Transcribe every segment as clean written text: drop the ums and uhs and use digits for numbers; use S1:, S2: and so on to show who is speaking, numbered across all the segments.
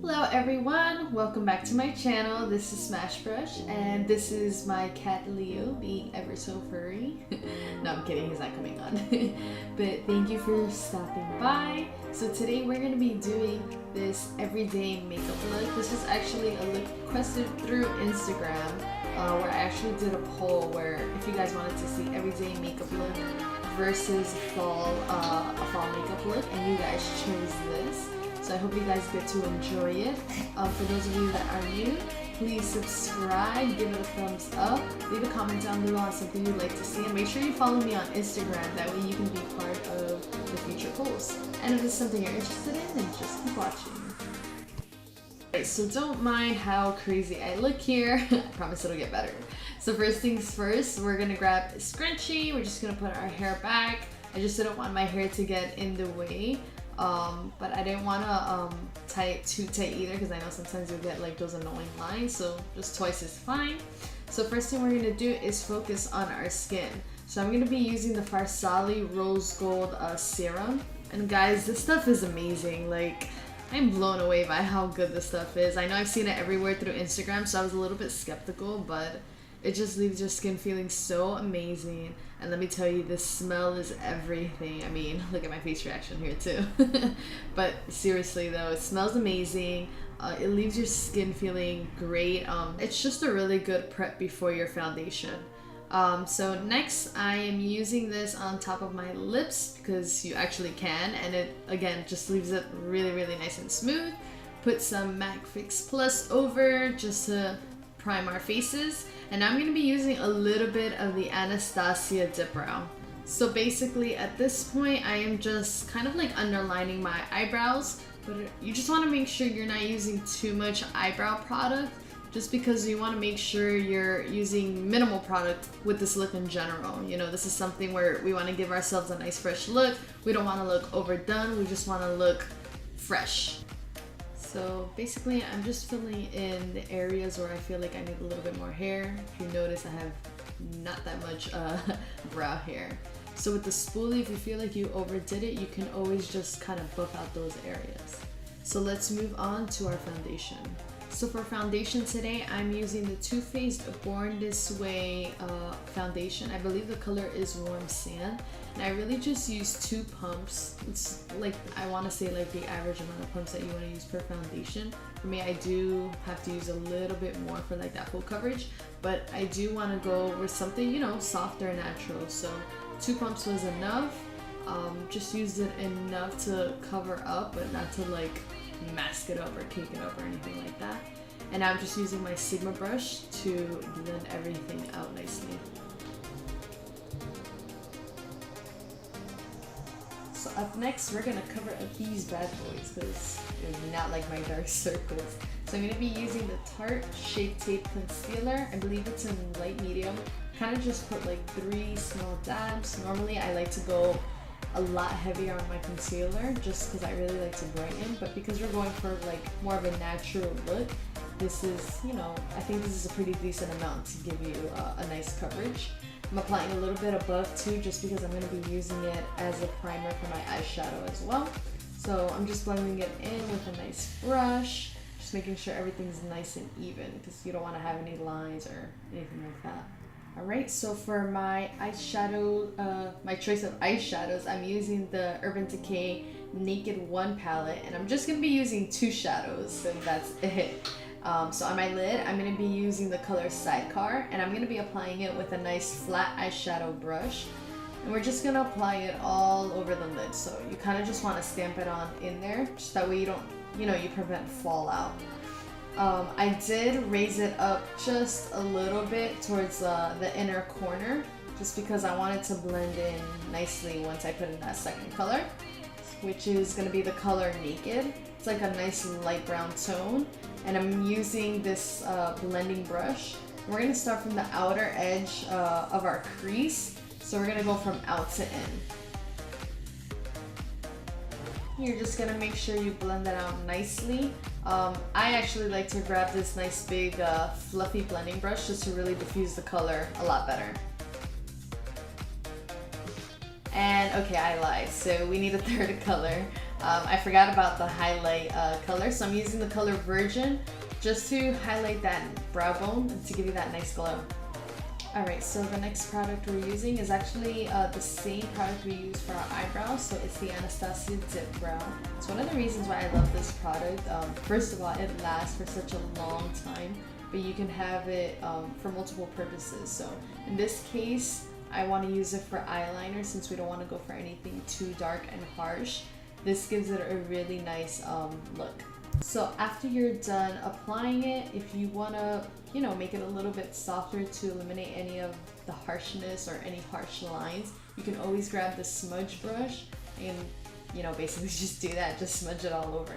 S1: Hello everyone, welcome back to my channel. This is Smashbrush and this is my cat Leo being ever so furry. No, I'm kidding, he's not coming on. But thank you for stopping by. So today we're going to be doing this everyday makeup look. This is actually a look requested through Instagram where I actually did a poll where if you guys wanted to see everyday makeup look versus a fall makeup look, and you guys chose this. So I hope you guys get to enjoy it. For those of you that are new, please subscribe, give it a thumbs up, leave a comment down below on something you'd like to see, and make sure you follow me on Instagram. That way you can be part of the future posts. And if it's something you're interested in, then just keep watching. Alright, so don't mind how crazy I look here. I promise it'll get better. So first things first, we're gonna grab a scrunchie. We're just gonna put our hair back. I just didn't want my hair to get in the way. But I didn't want to tie it too tight either, because I know sometimes you'll get like those annoying lines, so just twice is fine. So first thing we're going to do is focus on our skin. So I'm going to be using the Farsali Rose Gold Serum. And guys, this stuff is amazing. Like, I'm blown away by how good this stuff is. I know I've seen it everywhere through Instagram, so I was a little bit skeptical, but it just leaves your skin feeling so amazing. And let me tell you, the smell is everything. I mean, look at my face reaction here too. But seriously though, it smells amazing. It leaves your skin feeling great. It's just a really good prep before your foundation. So next, I am using this on top of my lips because you actually can. And it, again, just leaves it really, really nice and smooth. Put some MAC Fix Plus over just to prime our faces. And I'm going to be using a little bit of the Anastasia Dip Brow. So basically at this point I am just kind of like underlining my eyebrows, but you just want to make sure you're not using too much eyebrow product, just because you want to make sure you're using minimal product with this look in general. You know, this is something where we want to give ourselves a nice fresh look. We don't want to look overdone, we just want to look fresh. So basically I'm just filling in the areas where I feel like I need a little bit more hair. If you notice, I have not that much brow hair. So with the spoolie, if you feel like you overdid it, you can always just kind of buff out those areas. So let's move on to our foundation. So for foundation today, I'm using the Too Faced Born This Way foundation. I believe the color is Warm Sand. And I really just use 2 pumps. It's like, I want to say like the average amount of pumps that you want to use per foundation. For me, I do have to use a little bit more for like that full coverage. But I do want to go with something, you know, softer and natural. So 2 pumps was enough. Just used it enough to cover up, but not to like mask it up or cake it up or anything like that. And I'm just using my Sigma brush to blend everything out nicely. So up next, we're gonna cover up these bad boys because they're not like my dark circles. So I'm gonna be using the Tarte Shape Tape Concealer. I believe it's in light medium. Kind of just put like 3 small dabs. Normally I like to go a lot heavier on my concealer just because I really like to brighten, but because we're going for like more of a natural look, this is, you know, I think this is a pretty decent amount to give you a nice coverage. I'm applying a little bit above too, just because I'm going to be using it as a primer for my eyeshadow as well. So I'm just blending it in with a nice brush, just making sure everything's nice and even because you don't want to have any lines or anything like that. Alright, so for my eyeshadow, my choice of eyeshadows, I'm using the Urban Decay Naked 1 palette, and I'm just going to be using 2 shadows, and that's it. So on my lid, I'm going to be using the color Sidecar, and I'm going to be applying it with a nice flat eyeshadow brush. And we're just going to apply it all over the lid, so you kind of just want to stamp it on in there, just that way you don't, you know, you prevent fallout. I did raise it up just a little bit towards the inner corner, just because I wanted to blend in nicely once I put in that second color, which is going to be the color Naked. It's like a nice light brown tone, and I'm using this blending brush. We're going to start from the outer edge of our crease, so we're going to go from out to in. You're just going to make sure you blend that out nicely. I actually like to grab this nice big fluffy blending brush just to really diffuse the color a lot better. And okay, I lied, so we need a third color. I forgot about the highlight color, so I'm using the color Virgin just to highlight that brow bone and to give you that nice glow. Alright, so the next product we're using is actually the same product we use for our eyebrows, so it's the Anastasia Dip Brow. It's one of the reasons why I love this product. First of all, it lasts for such a long time, but you can have it for multiple purposes. So in this case, I want to use it for eyeliner since we don't want to go for anything too dark and harsh. This gives it a really nice look. So after you're done applying it, if you want to, you know, make it a little bit softer to eliminate any of the harshness or any harsh lines, you can always grab the smudge brush and, you know, basically just do that, just smudge it all over.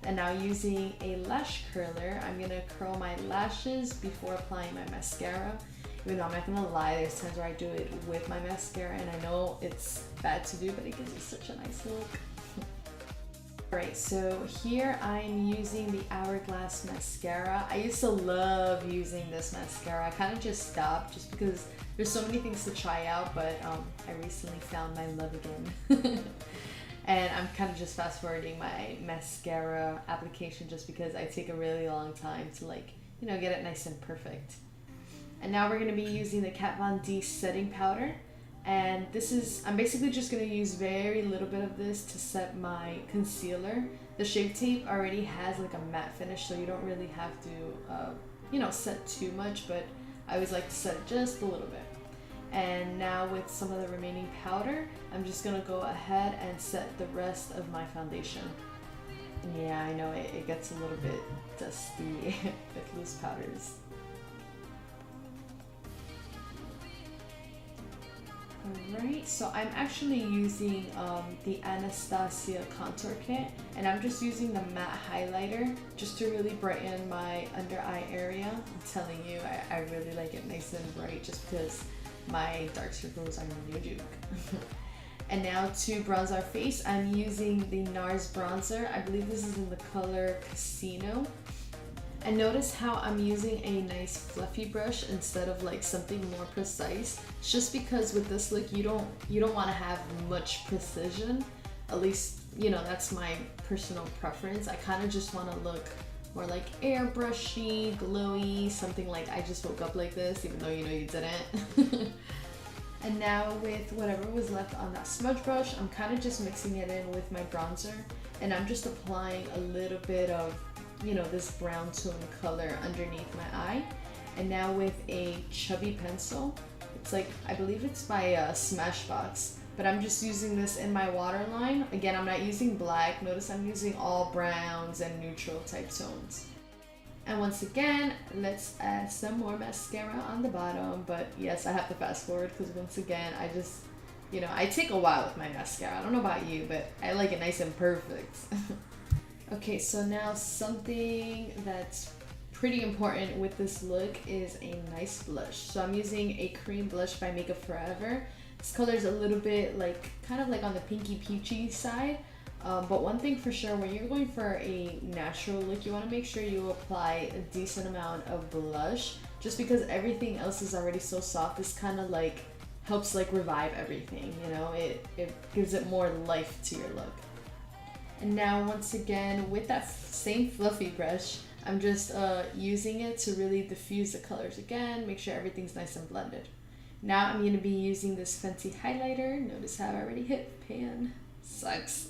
S1: And now using a lash curler, I'm gonna curl my lashes before applying my mascara. Even though I'm not gonna lie, there's times where I do it with my mascara and I know it's bad to do, but it gives you such a nice look. Alright, so here I'm using the Hourglass mascara. I used to love using this mascara. I kind of just stopped just because there's so many things to try out, but I recently found my love again. And I'm kind of just fast forwarding my mascara application just because I take a really long time to, like, you know, get it nice and perfect. And now we're going to be using the Kat Von D setting powder. And this is, I'm basically just going to use very little bit of this to set my concealer. The Shape Tape already has like a matte finish, so you don't really have to, you know, set too much, but I always like to set just a little bit. And now with some of the remaining powder, I'm just going to go ahead and set the rest of my foundation. And yeah, I know it gets a little bit dusty with loose powders. Alright, so I'm actually using the Anastasia contour kit, and I'm just using the matte highlighter just to really brighten my under eye area. I'm telling you, I really like it nice and bright just because my dark circles are no joke. And now to bronze our face, I'm using the NARS bronzer. I believe this is in the color Casino. And notice how I'm using a nice fluffy brush instead of like something more precise. It's just because with this look, you don't want to have much precision. At least, you know, that's my personal preference. I kind of just want to look more like airbrushy, glowy, something like I just woke up like this, even though you know you didn't. And now with whatever was left on that smudge brush, I'm kind of just mixing it in with my bronzer, and I'm just applying a little bit of, you know, this brown tone color underneath my eye. And now with a chubby pencil, it's like, I believe it's by Smashbox, but I'm just using this in my waterline. Again, I'm not using black. Notice I'm using all browns and neutral type tones. And once again, let's add some more mascara on the bottom. But yes, I have to fast forward because once again, I just, you know, I take a while with my mascara. I don't know about you, but I like it nice and perfect. Okay, so now something that's pretty important with this look is a nice blush. So I'm using a cream blush by Makeup Forever. This color is a little bit like, kind of like on the pinky peachy side. But one thing for sure, when you're going for a natural look, you want to make sure you apply a decent amount of blush. Just because everything else is already so soft, this kind of like helps like revive everything, you know? It gives it more life to your look. And now once again, with that same fluffy brush, I'm just using it to really diffuse the colors again, make sure everything's nice and blended. Now I'm going to be using this Fenty highlighter. Notice how I already hit pan. Sucks.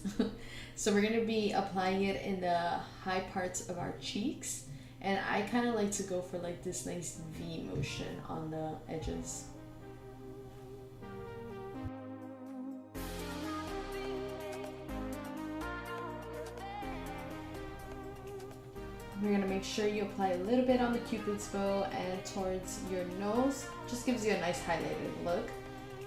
S1: So we're going to be applying it in the high parts of our cheeks. And I kind of like to go for like this nice V motion on the edges. You're going to make sure you apply a little bit on the Cupid's bow and towards your nose. Just gives you a nice highlighted look.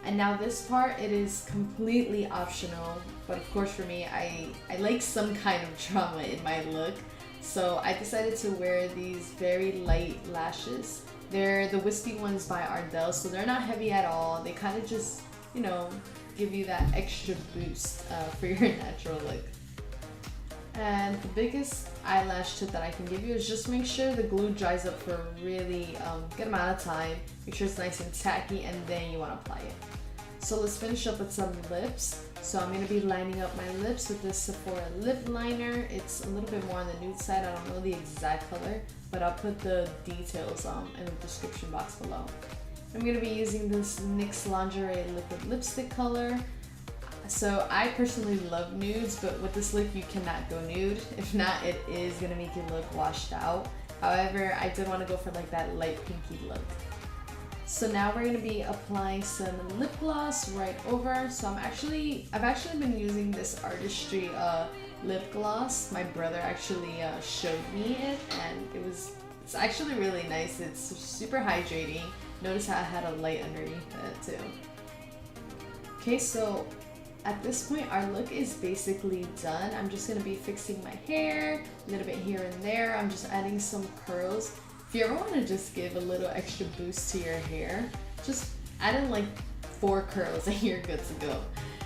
S1: And now this part, it is completely optional, but of course for me, I like some kind of drama in my look. So I decided to wear these very light lashes. They're the wispy ones by Ardell, so they're not heavy at all. They kind of just, you know, give you that extra boost for your natural look. And the biggest eyelash tip that I can give you is just make sure the glue dries up for a really good amount of time. Make sure it's nice and tacky, and then you want to apply it. So let's finish up with some lips. So I'm going to be lining up my lips with this Sephora lip liner. It's a little bit more on the nude side. I don't know the exact color, but I'll put the details in the description box below. I'm going to be using this NYX Lingerie liquid lipstick color. So I personally love nudes, but with this look you cannot go nude. If not, it is going to make you look washed out. However, I did want to go for like that light pinky look. So now we're going to be applying some lip gloss right over. So I've actually been using this Artistry lip gloss. My brother actually showed me it, and it's actually really nice. It's super hydrating. Notice how I had a light underneath it too. Okay, so at this point our look is basically done. I'm just going to be fixing my hair a little bit here and there. I'm just adding some curls. If you ever want to just give a little extra boost to your hair, just add in like 4 curls and you're good to go.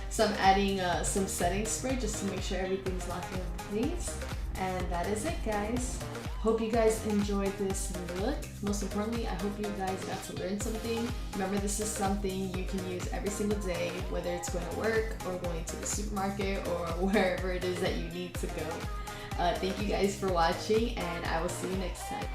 S1: So I'm adding some setting spray just to make sure everything's locked in place. And that is it, guys. Hope you guys enjoyed this look. Most importantly, I hope you guys got to learn something. Remember, this is something you can use every single day, whether it's going to work or going to the supermarket or wherever it is that you need to go. Thank you guys for watching, and I will see you next time.